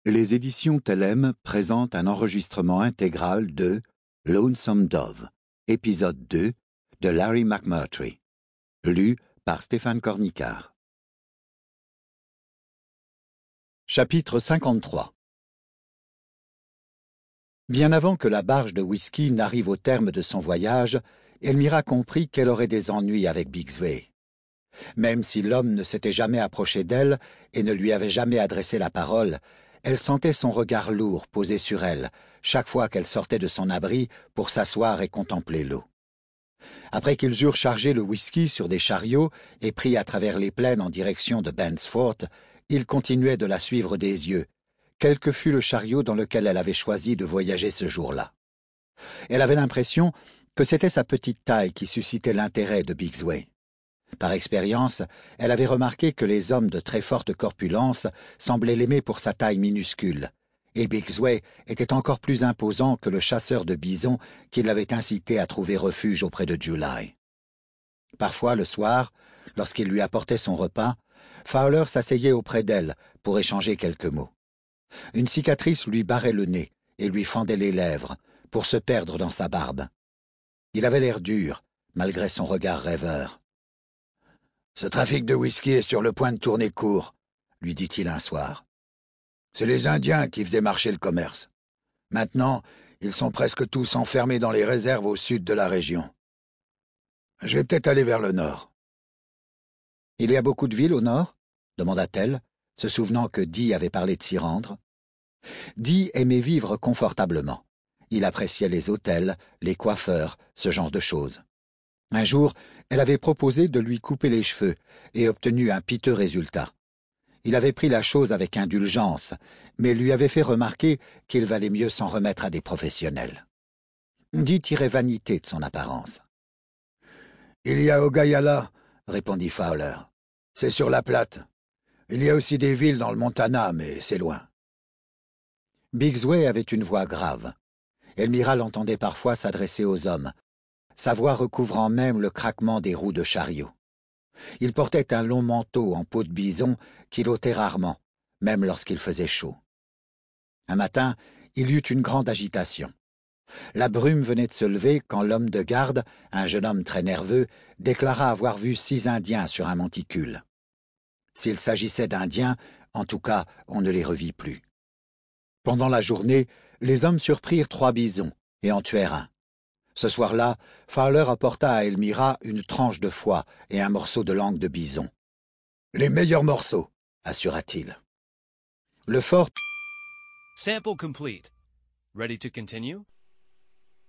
Les éditions Thelem présentent un enregistrement intégral de Lonesome Dove, épisode 2 de Larry McMurtry, lu par Stéphane Cornicard. Chapitre 53. Bien avant que la barge de whisky n'arrive au terme de son voyage, Elmira comprit qu'elle aurait des ennuis avec Bigsway. Même si l'homme ne s'était jamais approché d'elle et ne lui avait jamais adressé la parole, elle sentait son regard lourd posé sur elle, chaque fois qu'elle sortait de son abri pour s'asseoir et contempler l'eau. Après qu'ils eurent chargé le whisky sur des chariots et pris à travers les plaines en direction de Bent's Fort, il continuait de la suivre des yeux, quel que fût le chariot dans lequel elle avait choisi de voyager ce jour-là. Elle avait l'impression que c'était sa petite taille qui suscitait l'intérêt de Bigsway. Par expérience, elle avait remarqué que les hommes de très forte corpulence semblaient l'aimer pour sa taille minuscule, et Bigsway était encore plus imposant que le chasseur de bisons qui l'avait incité à trouver refuge auprès de July. Parfois, le soir, lorsqu'il lui apportait son repas, Fowler s'asseyait auprès d'elle pour échanger quelques mots. Une cicatrice lui barrait le nez et lui fendait les lèvres pour se perdre dans sa barbe. Il avait l'air dur, malgré son regard rêveur. « Ce trafic de whisky est sur le point de tourner court, » lui dit-il un soir. « C'est les Indiens qui faisaient marcher le commerce. Maintenant, ils sont presque tous enfermés dans les réserves au sud de la région. Je vais peut-être aller vers le nord. »« Il y a beaucoup de villes au nord ?» demanda-t-elle, se souvenant que Dee avait parlé de s'y rendre. Dee aimait vivre confortablement. Il appréciait les hôtels, les coiffeurs, ce genre de choses. Un jour, elle avait proposé de lui couper les cheveux et obtenu un piteux résultat. Il avait pris la chose avec indulgence, mais lui avait fait remarquer qu'il valait mieux s'en remettre à des professionnels. Dee tirait vanité de son apparence. « Il y a Ogallala, » répondit Fowler. « C'est sur la plate. Il y a aussi des villes dans le Montana, mais c'est loin. » Bigsway avait une voix grave. Elmira l'entendait parfois s'adresser aux hommes, sa voix recouvrant même le craquement des roues de chariot. Il portait un long manteau en peau de bison qu'il ôtait rarement, même lorsqu'il faisait chaud. Un matin, il y eut une grande agitation. La brume venait de se lever quand l'homme de garde, un jeune homme très nerveux, déclara avoir vu 6 Indiens sur un monticule. S'il s'agissait d'Indiens, en tout cas, on ne les revit plus. Pendant la journée, les hommes surprirent 3 bisons et en tuèrent un. Ce soir-là, Fowler apporta à Elmira une tranche de foie et un morceau de langue de bison. « Les meilleurs morceaux », assura-t-il. Le fort... Sample complete. Ready to continue?